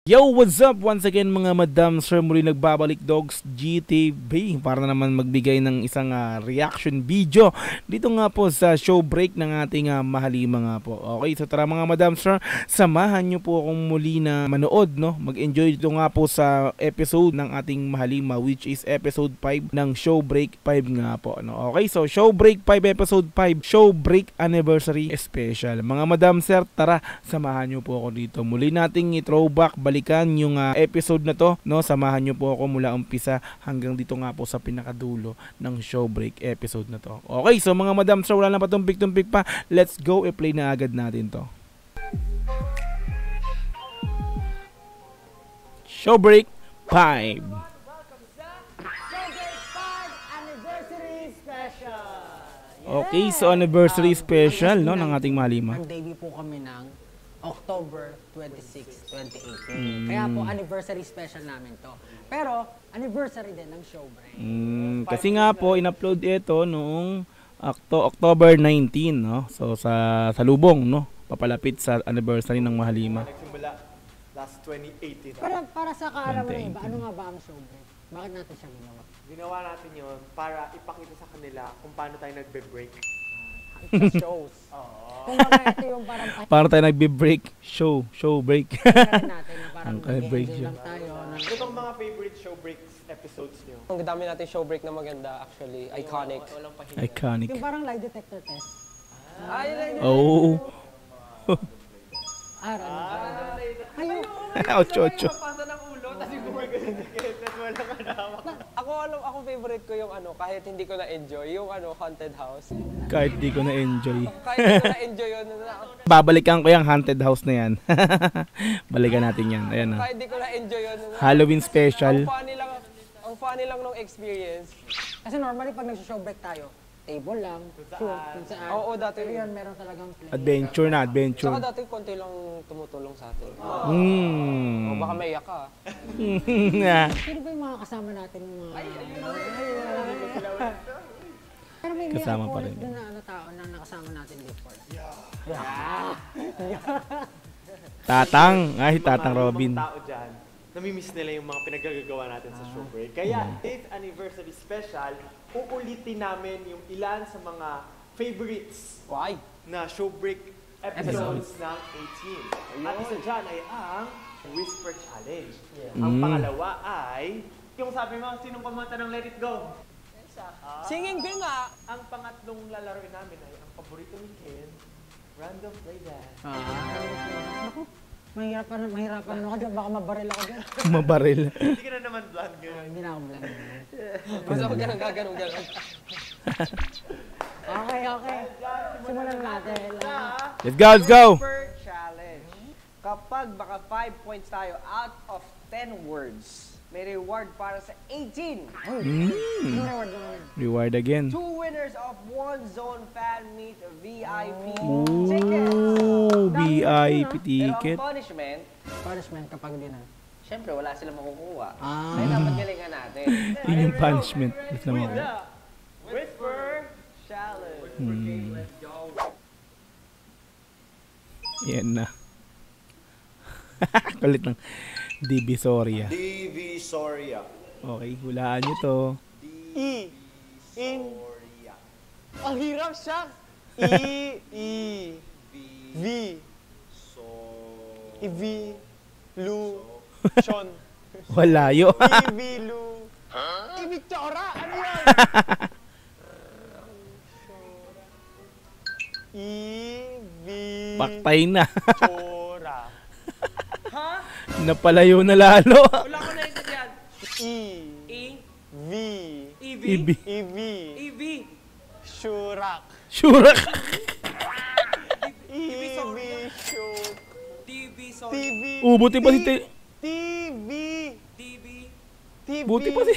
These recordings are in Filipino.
Yo, what's up? Once again mga madam sir, muli nagbabalik Dogs GTV para na naman magbigay ng isang reaction video dito nga po sa show break ng ating Mahalima nga po. Okay, so tara mga madam sir, samahan nyo po akong muli na manood, no? Mag-enjoy dito nga po sa episode ng ating Mahalima, which is episode 5 ng show break 5 nga po, no? Okay, so show break 5 episode 5, show break anniversary special. Mga madam sir, tara, samahan nyo po ako dito. Muli nating i-throwback, balikan yung episode na to, no? Samahan nyo po ako mula umpisa hanggang dito nga po sa pinakadulo ng show break episode na to. Okay, so mga madam sir, wala na pa tumpik-tumpik pa, let's go, i-play na agad natin to. Show break 5. Okay, so anniversary special, no, ng ating Mahalima. Mag-debut po kami ng October 26, 2018. Kaya po anniversary special namin to. Pero anniversary din ng show break. Kasi nga po in-upload ito noong October 19, no. So sa lubong, no, papalapit sa anniversary ng Mahalima. Nagsimula last 2018. Para sa kaalaman ng iba, ano nga ba ang show break? Bakit natin siya ginawa? Ginawa natin yun para ipakita sa kanila kung paano tayo nagbe-break. Sa shows. Kung mga ito yung parang Para tayo nagbe-break show break. natin na parang break nag-enjoy lang tayo. Ito tong mga favorite show breaks episodes nyo. Ang dami natin show break na maganda, actually. Iconic. Iconic. Yung parang lie detector test. Oh. Ayun. Ocho. Ako favorite ko yung kahit hindi ko na-enjoy, yung haunted house. Kahit di ko na-enjoy. Kahit hindi ko na-enjoy yun. Babalikan ko yung haunted house na yan. Balikan natin yan. Ayan na. Kahit hindi ko na-enjoy yun. Halloween special. Ang funny lang nung experience. Kasi normally pag nag-show break tayo, table lang, kung saan. Oo, dati. Pero yun, meron talagang play. Adventure na, adventure. Saka dati konti lang tumutulong sa atin. O baka maiyak ka. Sino ba yung mga kasama natin? Yung mga... Pero may Kasama pa rin. doon na tao na nakasama natin before. Tatang. Ay, Tatang Robin. Mga tao dyan, namimiss nila yung mga pinagagagawa natin sa show break. Kaya 8th anniversary special, uulitin namin yung ilan sa mga favorites Why? na show break episodes ng 18. At isa dyan ay ang Whisper Challenge. Ang pangalawa ay, yung sabi mo, sinong kumanta ng Let It Go? Singing Bing nga! Ang pangatlong lalaroin namin ay ang paborito ni Ken, Random Play Dance. Mahirapan ako dyan, baka mabaril ako dyan. Mabaril. Hindi ka na naman bland ngayon. Hindi na ako blank. Basta pag ganun. Okay. Simulan natin. Let's go! Whisper Challenge. Kapag baka 5 points tayo out of 10 words, may reward para sa 18. Ano reward naman? Reward again. 2 winners of One Zone Fan Meet VIP Ooh, tickets. VIP Pero ticket. ang punishment, Punishment kapag di na. syempre wala silang makukuha. Ah. Kaya dapat galingan natin. Yun yung punishment. Gusto naman ko. Whisper Challenge. Yan na. Kulit ng Divisoria. Divisoria. Okay, hulaan nyo to. Ang hirap siya! Evolution. Walayo. Ibichora! Ano yun? Paktay na. Ibichora. Napalayo na lalo. Wala ko naintindihan. Ibi. Shurak. Shurak. Buti pa si Buti pa si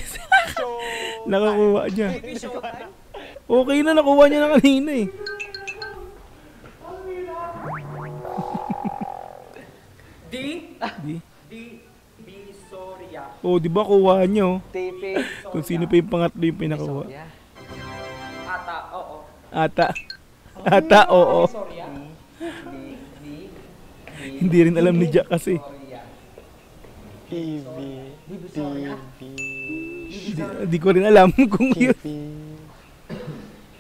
nakakuha niya. Okay na, nakuha niya na kanina eh. Divisoria. Oh, di ba kuha niyo? TV. Kung sino pa yung pangatlo yung pinakuha. Ata, oo. Ata, oo. Divisoria. Hindi rin alam ni Jack kasi. TV. Di ko rin alam kung yun.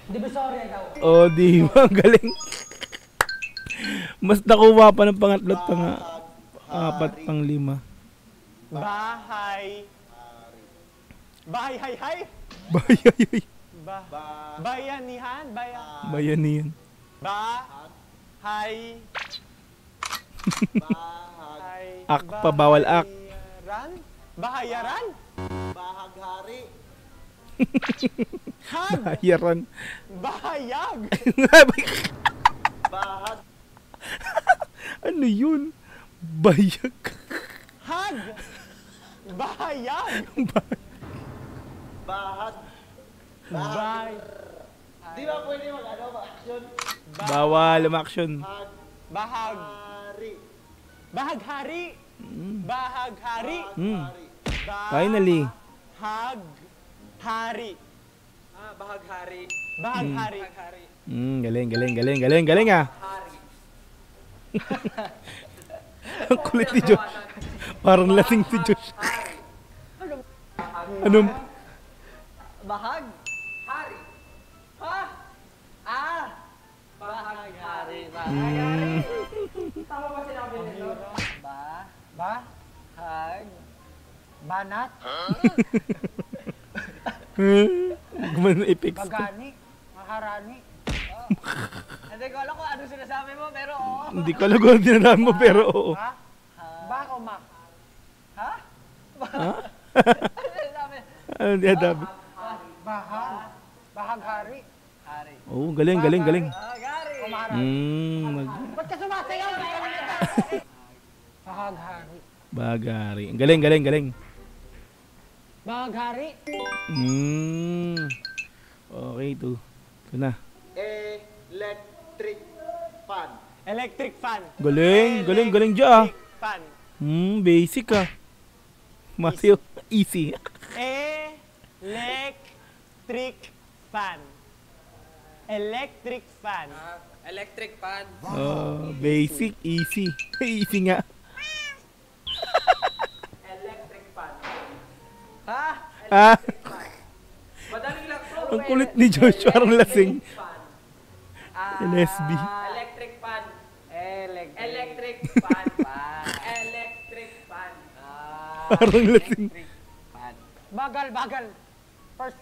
Divisoria daw. Oh, di ba? Ang galing. Mas nakuha pa ng pangatlo at apat pang lima. Bahay. Bahay, hay, hay. Bayay. Bayanihan. Bayanihan. Bahay. Ak pa, bawal ak. Bahayaran? Bahaghari. Bahayaran. Bahayag. Bahag. Ano yun? Bayag. Hag. Bahayag. Bahag. Bay. Di ba pwede mag-action? Bawal umaksyon. Bahag. Hari. Bahaghari. Bahaghari. Finally. Bahaghari. Bahaghari. Bahaghari. Galing ah. Ang kulit ni Josh. Parang lasing si Josh. Anong? Bahag. Hari. Ha? Ah. Bahaghari. Tama ba sinabi nito? Bahag. Banat. Gumanon i-fix. Bagani. Maharani. Hindi ko alam kung ano sinasabi mo, pero oo. Hindi ko alam kung dinadaan mo pero oo. Ha? Ba o ma? Ha? Ha? Ano sinasabi? Ano dinadaan? Bahag. Bahaghari. Hari. Oh, galing. Bahaghari. Ba't ka sumasayaw? Bahaghari. Bagari. Galing. Bahaghari. Okay, ito na. Electric fan. Electric fan. Galing dyan. Fan. Basic ah. Matthew, easy. Electric fan. Electric fan. Electric fan. Basic, easy. Easy nga. Electric fan. Ha? Ah, Madaling lang to. ang kulit ni Josh, parang lasing. LSB. Electric fan. Electric fan. Electric fan. Parang lasing. Bagal. First.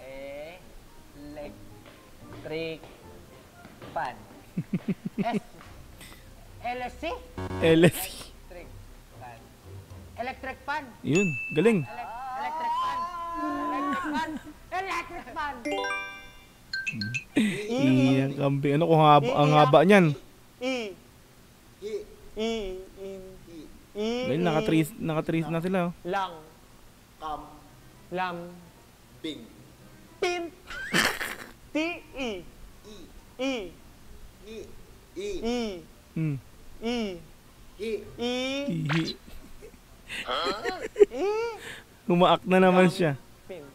Electric fan. LSC? LSC. Electric fan. Electric fan. Yun, galing. Electric fan. Electric fan. Iyang kambing. Ano kung ang haba niyan? Well, naka-trace na sila. Lang. Lam. Bing. Pin. T-E. E. Hmm. E. Ihi. Humaak na naman siya. Pin.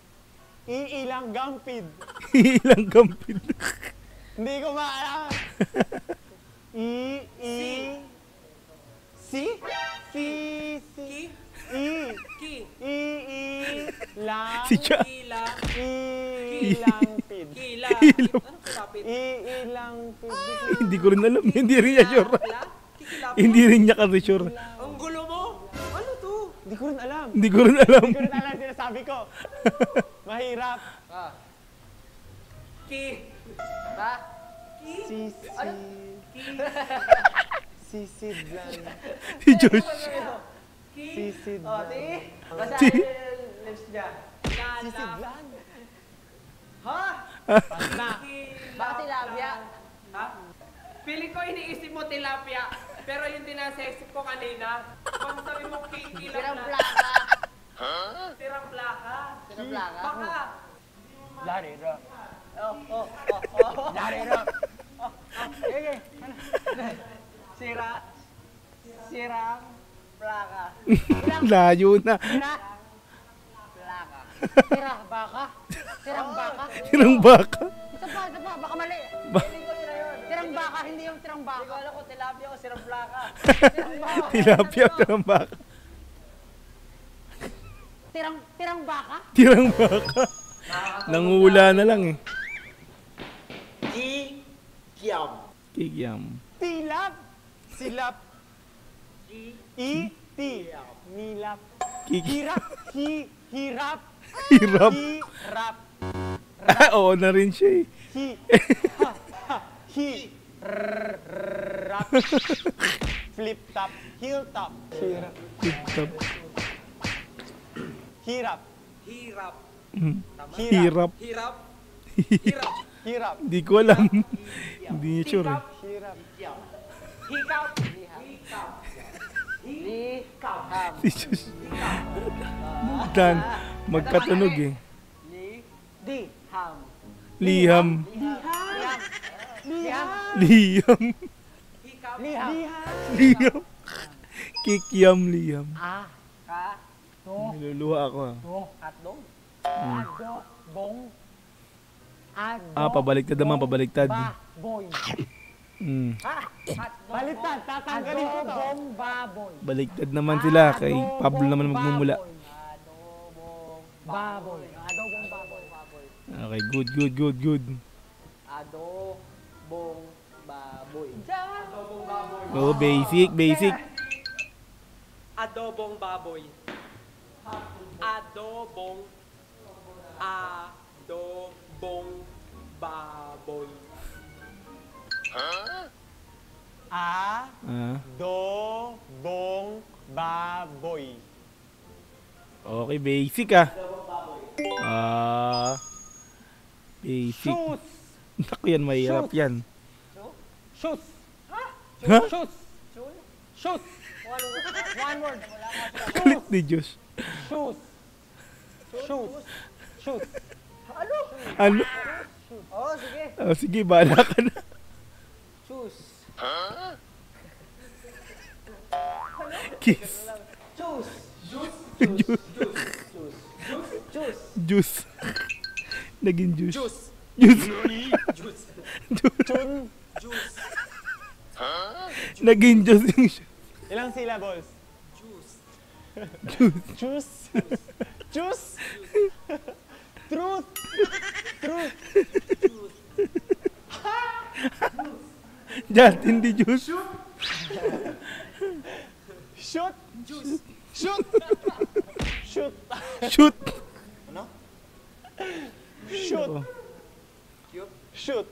Ilang gampid. Ilang gampid. Hindi ko maalam. Si. Lang. Si Cha. Ilang pid. Ilang pid. Hindi ko rin alam. Hindi rin niya sure. Hindi rin niya kasi sure. Ang gulo mo? Ano to? Hindi ko rin alam. Hindi ko rin alam. Hindi ko rin alam sinasabi ko. Mahirap. Ha? Sisidlan. Si Josh. Sisidlan. Basta yung lips niya. Sisidlan. Ha? Na. Baka tilapia. Ha? Feeling ko iniisip mo tilapia, pero yung dinasexip ko kanina, kung sabi mo kikilang Sirang na. plaka. Sirang plaka. Sirang plaka. Baka. Larira. Dariro. Sirang plaka. Layo na. Plaka. Sirang baka. Sirang baka. Tirang baka. Isa pa. Baka mali. Sirang baka, hindi yung sirang Hindi ko baka. alam kung tilapia o sirang plaka. Tilapia, tirang baka. Tirang baka? Tirang baka. Nangula na lang eh. Kikiam. Kikiam. Tilap. Silap. Iti. Nilap. Hirap. Hirap. Hirap. Hirap. Oo na rin siya eh. Rap. Flip top. Heel top. Hirap. Tip-top. Hirap. Hirap. Hirap. Hirap. Hirap. Hirap. Hindi ko alam. Hindi niya sure eh. Hirap. Hikaw. Si Diyos. Dan, magkatunog eh. Ham. Liham. Liham. Liham. Liham. Liham. Kikiam liham. Niluluha ako ah. Hotdog. Pabaliktad naman, pabaliktad. Boy. Baliktad. Tatanggalin ko to. Adobong baboy. Baliktad naman sila. Kay Pablo naman magmumula. Baboy. Adobong baboy. Okay, good. Adobong baboy. Oh, basic. Adobong baboy. Adobong baboy. Adobong baboy. Okay, basic ah. Basic. Shoes. Naku yan, mahirap yan. Shoes. Ha? Shoes. Shoes. One word. Kulit ni Diyos. Shoes. Shoes. Shoes. Ano? Oh, sige. Oh, sige, bahala ka na. Choose. Kiss. Choose. Juice. Naging juice. Juice. Juice. Juice. Chun. Juice. Naging juice yung Ilang syllables? Juice. Juice. Juice. Truth. Truth. Diyan, hindi juice. Shoot. Juice. Shoot. Shoot. Shoot. Shoot. Shoot.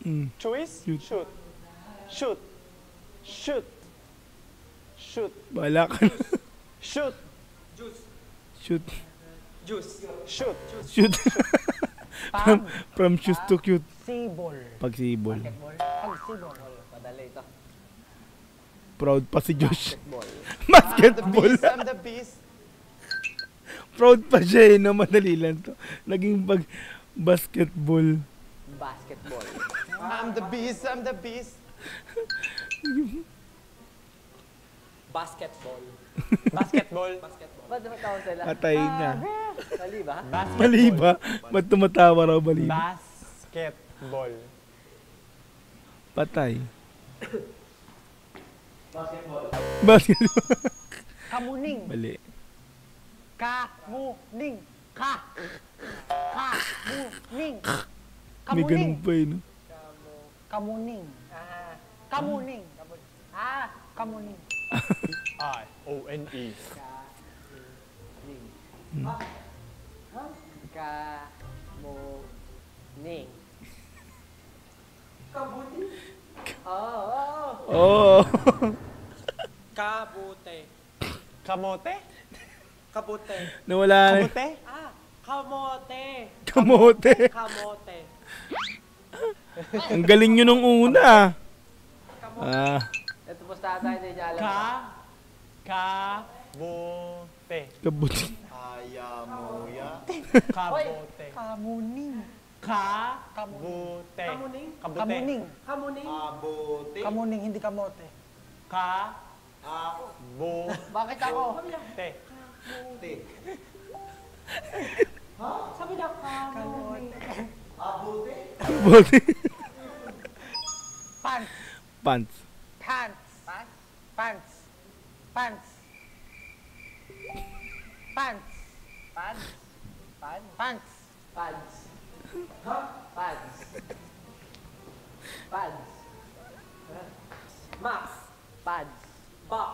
Mm. Choice. Shoot. Shoot. Shoot. Shoot. Shoot. Bahala ka na. Shoot. Juice. Shoot. Juice. Shoot. Shoot. from shoes to cute. Sibol. Pagsibol. Pagsibol. Padali ito. Proud pa si Josh. Basketball. I'm the beast. Proud pa siya eh, na madali lang to. Naging basketball. Basketball. I'm the beast. I'm the beast. Basketball. Basketball. Basketball. Ba't naman tawag sila? Atay na. Mali ba? Mali ba? Ba't tumatawa raw mali? Basketball. Patay. Basketball. Kamuning. Mali. Kamuning. Kamuning. May ganun pa eh, no? Kamuning. Kamuning. Kamuning. I-O-N-E. Kamuning. Oh. Kabute. Kamote? Kabute. Nawala na. Kamote? Kamote. Kamote. Kamote. Ang galing nyo nung una. Ito po sa tayo, hindi niya alam. Kabote. Kabuti. Kabote. Kamuning. Kabote. Kamuning. Kabote. Kamuning. Kamuning. Kamuning, hindi kamote. Bakit ako? Te. Sabi daw kamuning. Kabuti. Pants. Pants. Pants. Pants. Pants. Pants. Pads. Pads. Pants. Pads. Pads. Pads. Max. Pads. Box.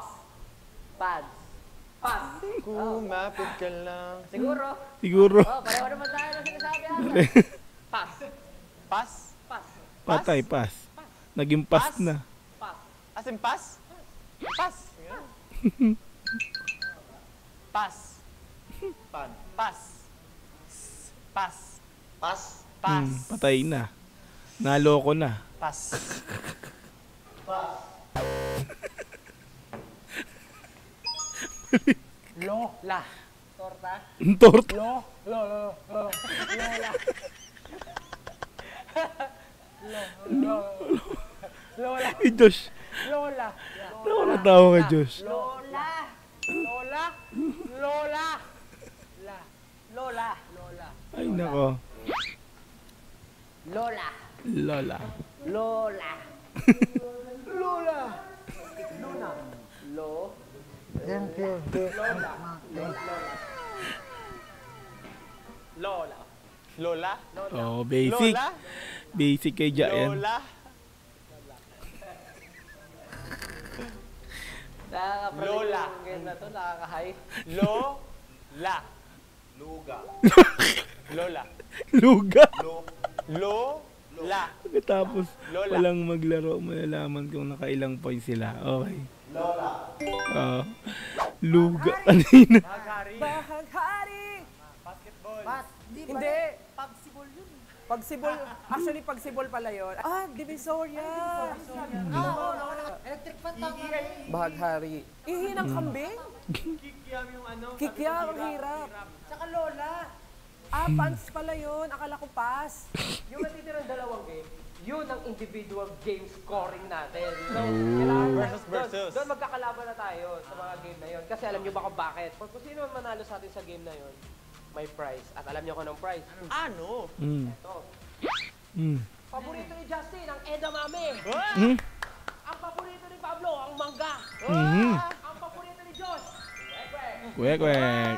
Pads. Pass. Kumapit ka lang. Siguro. Siguro. Oh, pareho naman tayo na sinasabi ata. Pass. Pass? Pass. Patay, pass. Naging pass Pass? na. Pass. As in pass? Pass. Pass. Pan. Pass. Pass. Pass. Pass. Patay na. Naloko na. Pass. Lola. Torta. Torta. Lola. Josh. Lola. Nakakatawa ka, Josh. Lola. Lola. Lola. La. Lola. Lola. Ay, nako. Lola. Lola. Lola. Lola. Lo. Lola. Lola? Oh, basic. Lola? Basic kay Jayan. Lola? Nakaka-proud Lola. yung game na to. Nakaka-high. Lola. Luga. Lola. Luga. Lola. Tapos, Lola. walang maglaro, malalaman kung nakailang points sila. Okay. Lola. Luga. Kanina. Bahaghari. Basketball. Hindi. Pagsibol yun. Pagsibol. Actually, pagsibol pala yun. Divisoria. Electric fan tama. Bahaghari. Ihi ng kambing? Kikiam yung ano. Kikiam, ang hirap. Saka Lola. Pants pala yun. Akala ko pass. Yung natitirang dalawang game, yun ang individual game scoring natin. So, Versus. Doon magkakalaban na tayo sa mga game na yun. Kasi alam nyo ba kung bakit? Kung sino man manalo sa atin sa game na yun, may prize. At alam nyo kung anong prize? Ano? Ito. Mm. Paborito ni Justin, ang edamame. Hmm? Ang paborito ni Pablo, ang mangga. Mhm. Ang paborito ni Josh, kwek-kwek. Kwek, kwek.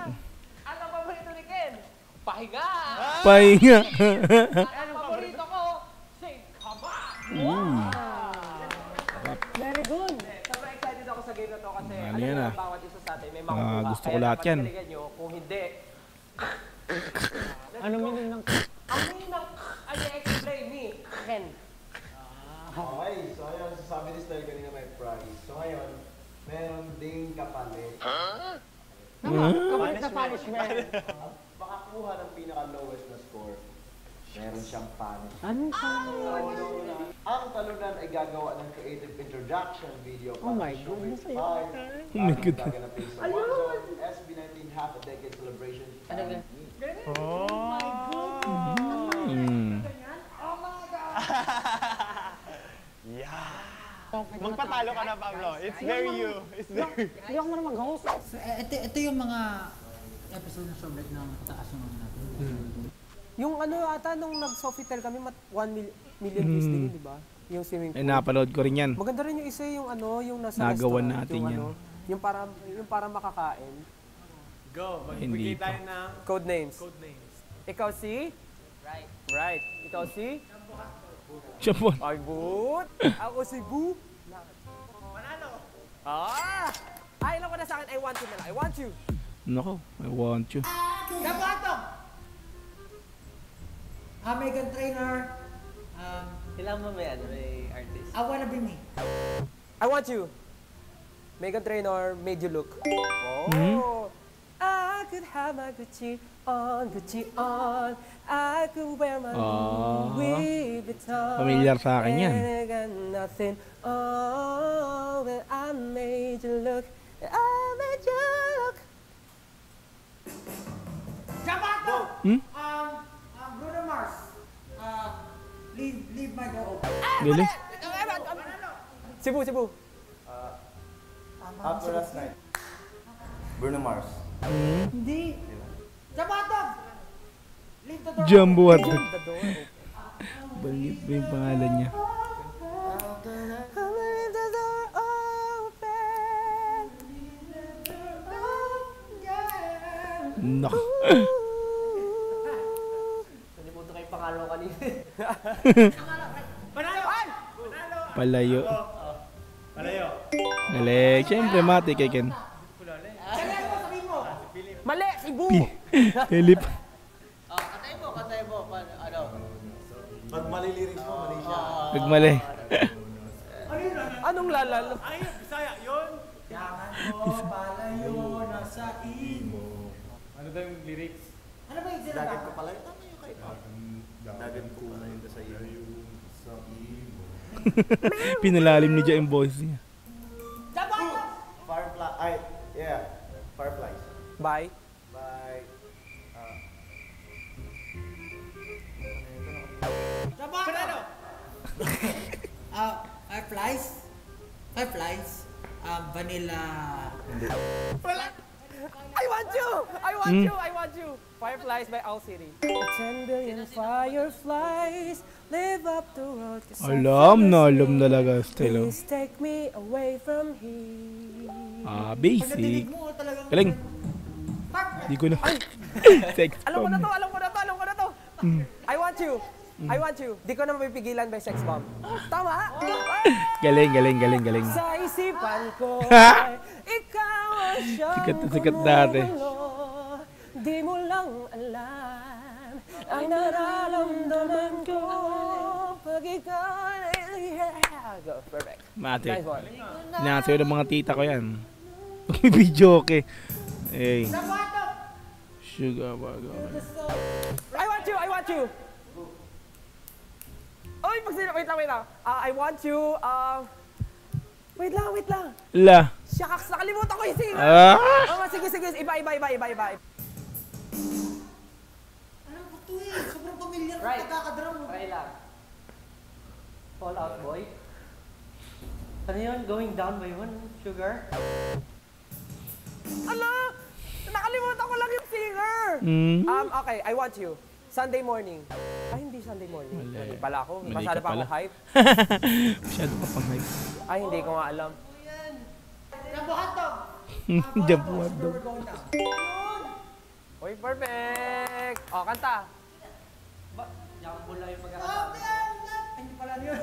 At ang paborito ni Ken, pahinga. Pahinga. At ang paborito ko, sing kaba. Very good. Sobrang excited ako sa game na to kasi Ano alam yan, niyo ah? bawat isa sa atin may makukuha. gusto ko Kaya lahat dapat yan. galingan nyo. Kung hindi, Ano meaning ng... ang meaning ay explain ni Ken. Okay, so ayun, sasabi ni Style kanina may prize. So ngayon, meron ding kapalit. Kapalit na punishment. Makakuha ng pinaka-lowest na score. Meron siyang punishment. Ano sa... Ang talunan ay gagawa ng creative introduction video Oh my para sa Show goodness, Break 5. Oh my goodness. Gaganapin sa Warzone SB19 Half a Decade Celebration. Ano ba? Mm. Magpatalo ka na, Pablo. It's very you. It's very... Hindi ako marunong mag-host. Ito yung mga episode ng Showbreak na taas yung mga natin. Yung ano ata, nung nag-Sofitel kami, 1 million views din yun, di ba? Yung swimming Ay, pool. napanood ko rin yan. Maganda rin yung isa, yung ano, yung nasa Nagawan restaurant. natin yung yan. Ano, yung para makakain. Go, Hindi magbigay tayo ng Code names. code names. Ikaw si? Right. Right. Ikaw si? Siya po. Ay, Boot. Ako si Boo. Manalo. Ay, alam ko na sa akin, I want you na lang. I want you. Nako, I want you. Gabato! Megan Trainor. Kailangan mo may artist. I wanna be me. I want you. Megan Trainor made you look. Oh. I could have my Gucci on. I could wear my Louis Vuitton. Familiar sa akin yan. And I got nothing. Oh, but I made you look. I made you look. Gabato! Hmm? Bruno Mars. Leave my door open. Really? Cebu. After last night. Bruno Mars. Hindi. Gabato! Leave the door Jumbo open. hotdog. Balit ba yung pangalan niya? No. Nalimutan ko yung pangalaw kanina. Palayo. Palayo. Galing. Siyempre, Matik kay Ken. Mali, Cebu! Philip. Katay mo. Ano? Pag mali lyrics mo, mali siya. Nagmali. Anong lalal? Ay, Bisaya, yun. Yangan mo, palayo, nasa imo. Ano daw yung lyrics? Dagat ko pala. Tama yung kay Dagat ko na yun sa iyo. Pinalalim ni Jia yung voice niya. Firefly. Ay, yeah. Fireflies. Bye. By... Fireflies, vanilla. I want you! Fireflies by Owl City. 10 billion fireflies live up the road. Alam na talaga, Stelo. Please take me away from here. Basic. Galing. Di ko na. Sex Alam ko bomb. na to. I want you. Di ko na mapipigilan by sex bomb. Tama? Galing. Sa isipan ko, ikaw ang siyang Sikat na sikat dati. gumugulo. Di mo lang alam ang nararamdaman ko pag ikaw Go, perfect. Matik. Nice one. Inasayo ng mga tita ko yan. Video okay. Hey. Sugar bago. I want you. Oy, wait lang. I want you. Wait lang. La. Shucks, nakalimutan ko yung singer. Sige. Iba. Alam ko to eh. Sobrang familiar Right. ng pagkakadrum. Try lang. Fall Out Boy. Ano yun? Going down by one, Sugar? Ala! Nakalimutan ko lang yung singer. Okay, I want you. Sunday morning. Ay, hindi Sunday morning. Mali. Mali pala ako. Mali Masyado ka pa pala. akong hype. Masyado pa pang hype. Ay, hindi ko nga alam. Jumbo hotdog. Jump hotdog. We're going down. Uy, perfect! O, kanta. Jumbo lang yung Oh, magkakasama. Ay, hindi pala yun.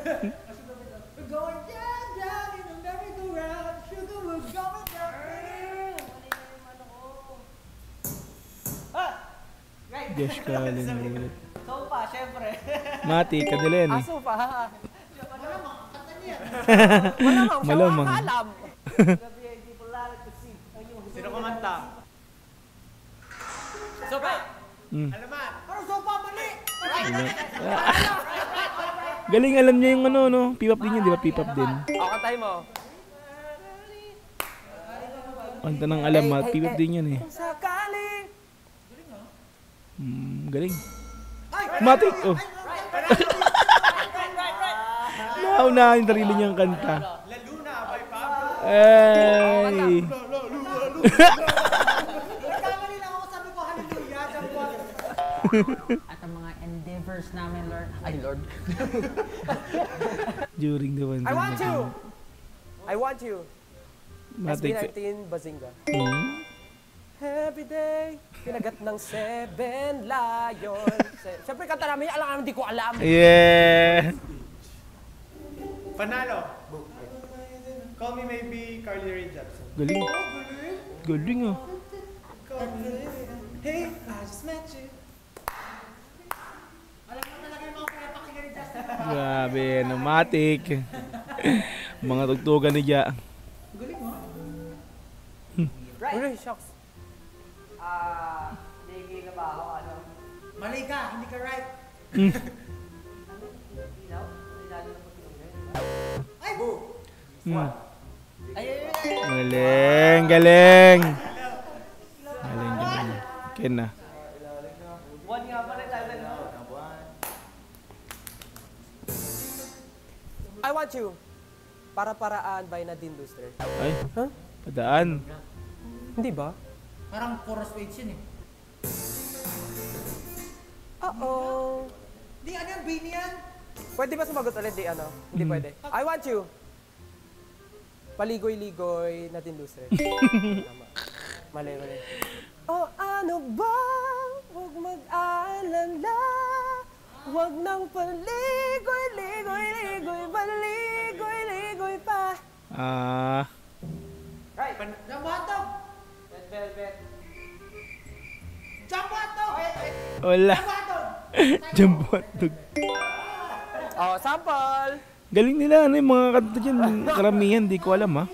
We're going down in a merry-go-round. Sugar, we're going down. Josh Cullen ulit. Sopa, syempre. Mati, kadala yan eh. Aso pa. Malamang. Malamang. Siya alam. Sino kumanta? Sopa! Alaman. Parang sopa, mali. Galing, alam niya yung ano, no? P-pop din yun, di ba? P-pop din. O, kantay mo. Kanta ng alamat, P-pop din yan eh. Kung sakali. Galing. Matik! Oh. Naunahan yung sarili niyang kanta. La Luna by Pablo. Ay! Nagkamali lang ako, sabi ko, hallelujah. Jumbo. At ang mga endeavors namin, Lord. Ay, Lord. During the one. I want you. Matik. SB19 Bazinga. Hmm? Every day, kinagat ng 7 Lion. Siyempre, kanta namin yan. Alam namin, di ko alam. Yeah! Panalo. Call me maybe Carly Rae Jepsen. Galing. Galing ah. Hey, I just met you. Alam mo talaga yung mga pinapakinggan ni Justin. Grabe, ano, Matik. Mga tugtugan ni Ja. Galing mo. Uy, shucks. Hindi na ba ako, ano? Mali ka, hindi ka right. Ilaw? Ilalo na po tinugay. Ay, boo! Galing, galing. Galing. Ken na. One nga pala tayo, no? I want you. Para-paraan by Nadine Lustre. Ay, Huh? padaan. Hindi ba? Parang chorus page yun eh. Uh-oh. Di, ano yan, Bini yan? Pwede ba sumagot ulit? Di ano? Hindi pwede. I want you. Paligoy-ligoy Nadine Lustre. Tama. Mali. Oh, I Ano ba? Huwag mag-alala. Huwag nang paligoy-ligoy-ligoy, paligoy-ligoy pa. Right. Jambato! Red Velvet. Jambato! Wala. Jambotog. Oh, sample! Galing nila, ano yung mga kanta dyan. Karamihan, di ko alam ha.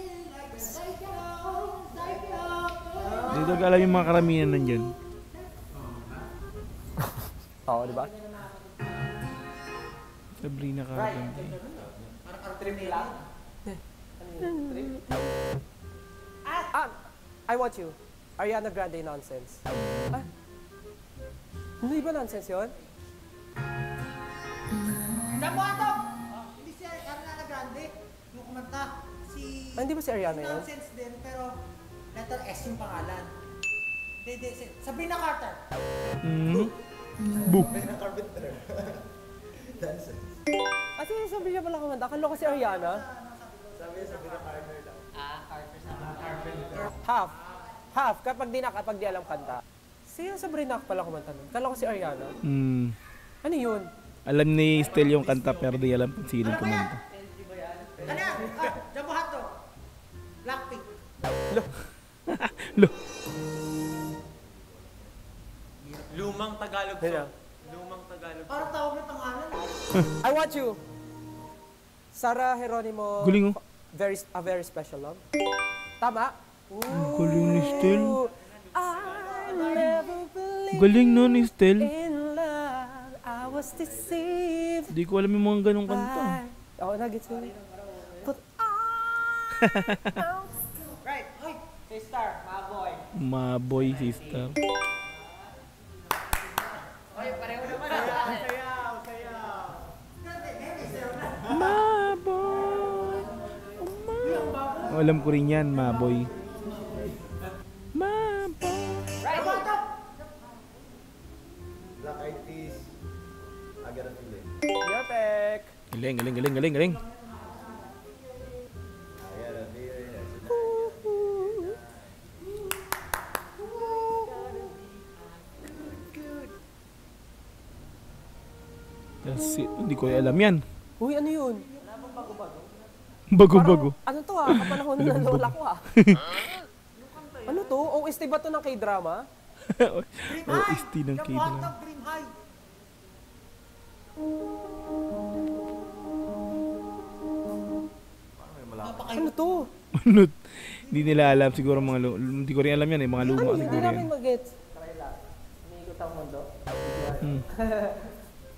Di ko alam yung mga karamihan nandyan. Oo, di ba? Sabrina Carpenter. I Want You. Ariana Grande Nonsense. Ah? Hindi ba nonsense yun? Jambato! Hindi si Ariana Grande. Yung kumanta. Si... Ah, hindi ba si Ariana yun? Nonsense din, pero letter S yung pangalan. Hindi. Sabrina Carter. Book. Ah, sabi niya pala kumanta. Akala ko si Ariana. Sabrina Carter lang. Half. Kapag di alam kanta. Si Sabrina pala kumanta nun. Akala ko si Ariana. Ano yun? Alam ni Stel yung kanta pero di alam kung sino kumanta. Ano yan? Jambato. Blackpink. Lo. Lumang Tagalog Ano? song. Lumang Tagalog song. Parang tawag na pangalan. I Want You. Sarah Geronimo. Galing, oh. A very special love. Tama? Galing ni Stel. I never believed Galing no ni Stel. in love. I was deceived. Di ko alam yung mga ganong kanta. Oo, nag-gets mo. But Right. Hoy. Sister, mga boy. Maboy sister. Oy, pareho naman. Maboy. Alam ko rin yan, Maboy. Maboy. Black Eyed Peas. I got a feeling. Yapek. Galing. I got a feeling. Kasi, hindi ko alam yan. Uy, ano yun? Bago-bago. Ano to ah? Kapanahon na lola ko ah. Ano to? OST ba to ng K-drama? OST ng Jambato, K-drama. Dream High. Ano to? Manot. Hindi nila alam siguro mga hindi ko rin alam yan eh, mga luma Ano? Hindi siguro namin yan. mag-gets. Umiikot ang mundo.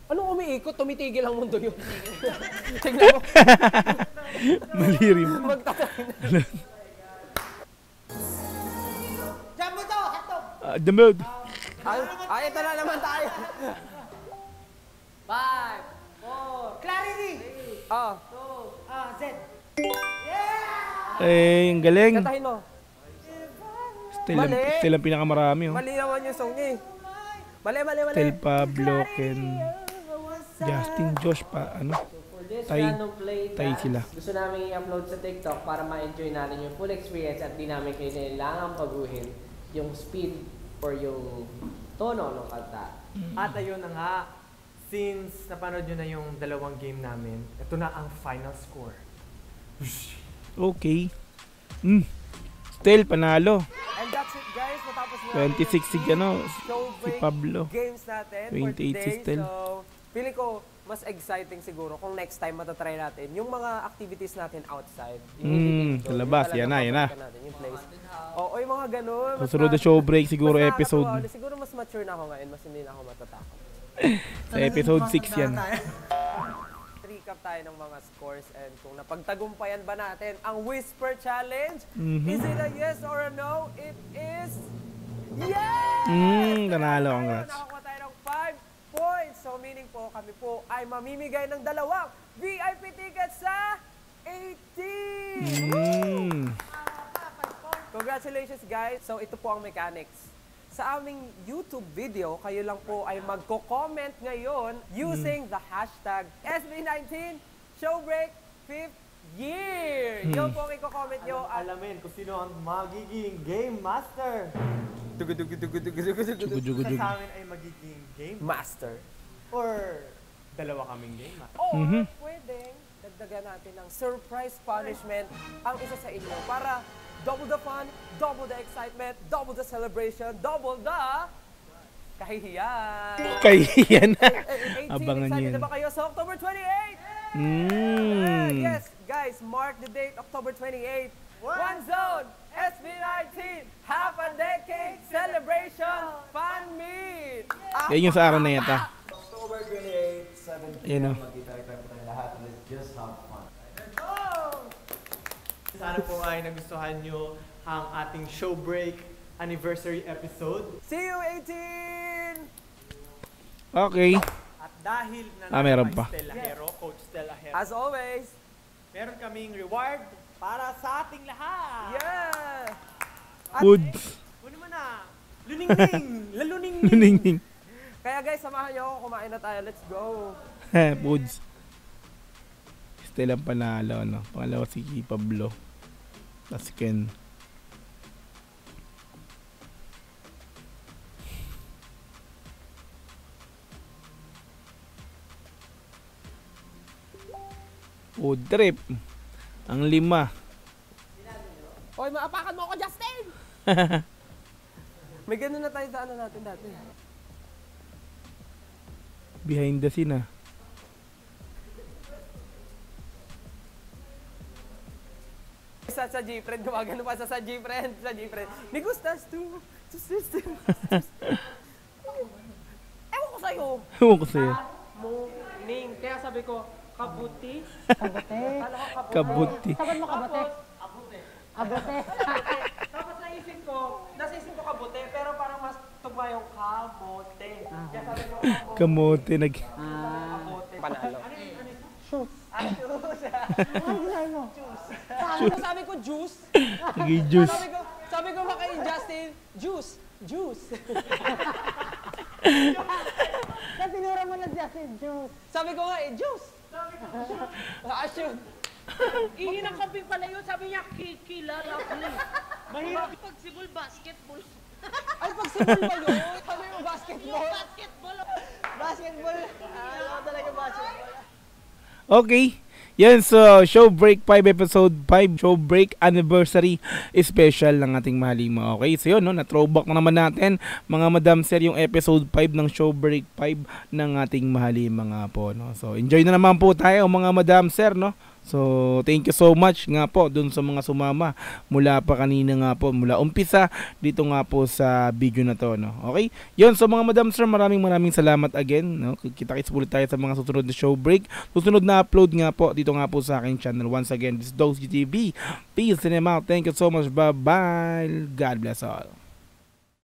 Anong umiikot? Tumitigil ang mundo yun. Tingnan mo. Malirim. Magtatay na. Jambato, hatog. Damod. Ay, ito na naman tayo. 5, 4, Clarity. Ah, Z. Eh, ang galing. kantahin mo. Still ang pinakamarami oh. Mali naman yung song niya eh. Mali. Still Pablo, Ken, Justin, Josh pa, ano? for this Tay- random play tay dance, sila. gusto namin i-upload sa TikTok para ma-enjoy natin yung full experience at di namin kailangan baguhin yung speed or yung tono ng kanta. At ayun na nga, since napanood nyo na yung dalawang game namin, ito na ang final score. Okay. Still, panalo. And that's it guys. Matapos na 26 si, ano, show si break Pablo. games natin 28 for si today. Stel. So, feeling ko mas exciting siguro kung next time matatry natin yung mga activities natin outside. Yung sa labas. Yan na. natin, yung place. O yung mga ganun. Susunod na show break siguro mas episode. nakakatawa. Siguro mas mature na ako ngayon. Mas hindi na ako matatakot. Sa episode 6 yan. Recap tayo ng mga scores and kung napagtagumpayan ba natin ang Whisper Challenge. Mhm. Is it a yes or a no? It is yes! Nanalo, congrats. Nakakuha tayo ng 5 points. So meaning po, kami po ay mamimigay ng 2 VIP tickets sa 18! Congratulations guys! So ito po ang mechanics. Sa aming YouTube video, kayo lang po ay magko-comment ngayon using the hashtag SB19 Showbreak 5th Year! Yun po ang i-comment nyo at Alamin kung sino ang magiging Game Master. Jugudugudug. Sa amin ay magiging game Master. or dalawa kaming game. Or Mhm. pwedeng dagdagan natin ng surprise punishment ang isa sa inyo para double the fun, double the excitement, double the celebration, double the kahihiyan. Kahiyan. 18, Abangan excited yan. na ba kayo sa October 28? Yes, guys, mark the date, October 28. One Zone, SB19, half a decade celebration fun meet. Yan yung sa araw na yata. October 28, 7 Ayun o. p.m. Magkita-kita po tayo lahat. Let's just have fun. Sana po ay nagustuhan nyo ang ating show break anniversary episode. See you 18! Okay. At dahil Meron pa. Stella Hero, Coach Stella Hero, As always, meron kaming reward para sa ating lahat. yeah! At, Woods. Ano naman na? Luningning! Laluningning! Ningning. kaya guys, samahan nyo ako, kumain na tayo. Let's go! Woods. Still ang panalo, no? Pangalawa si Pablo. Tapos si Ken. Food trip. Ang 5. Hoy, maapakan mo ako, Justin! May ganun na tayo sa ano natin dati. Behind the scene, ah. Sa G-Friend, gumagano pa sa G-Friend. Me gustas tu. Ewan ko sa'yo. Ewan ko sa'yo. Morning. Kaya sabi ko, kabuti. Kabote. Kala ko Kabuti. Saban mo kabote. Kabuti. Kabote. Tapos nasa isip ko kabuti, pero parang mas tugma yung kamote. Kaya sabi ko, Kamote. kamote. Panalo. Shoes. Juice. Sabi ko, juice. Nag-juice. Sabi ko kay Justin, juice. Na tinura mo na Justin, juice. Sabi ko nga juice. Asyon. Ihinang kambing pala yun, sabi niya, kilala ko. Mahirap pagsibol basketball. Ay, pagsibol ba yun? Sabi mo basketball? Basketball. Alam ko talaga basketball. Okay. Yan, so show break 5 episode 5 show break anniversary special ng ating Mahalima. Okay, so yun, no, na throwback na naman natin mga madam sir yung episode 5 ng show break 5 ng ating Mahalima nga po, no. So enjoy na naman po tayo mga madam sir, no. So thank you so much nga po dun sa mga sumama mula pa kanina nga po, mula umpisa dito nga po sa video na to, no. Okay? Yun, so mga madam sir, maraming salamat again, no. Kita-kits ulit tayo sa mga susunod na show break. Susunod na upload nga po dito nga po sa aking channel. Once again, this is Dogs GTV. Peace and out. Thank you so much. Bye-bye. God bless all.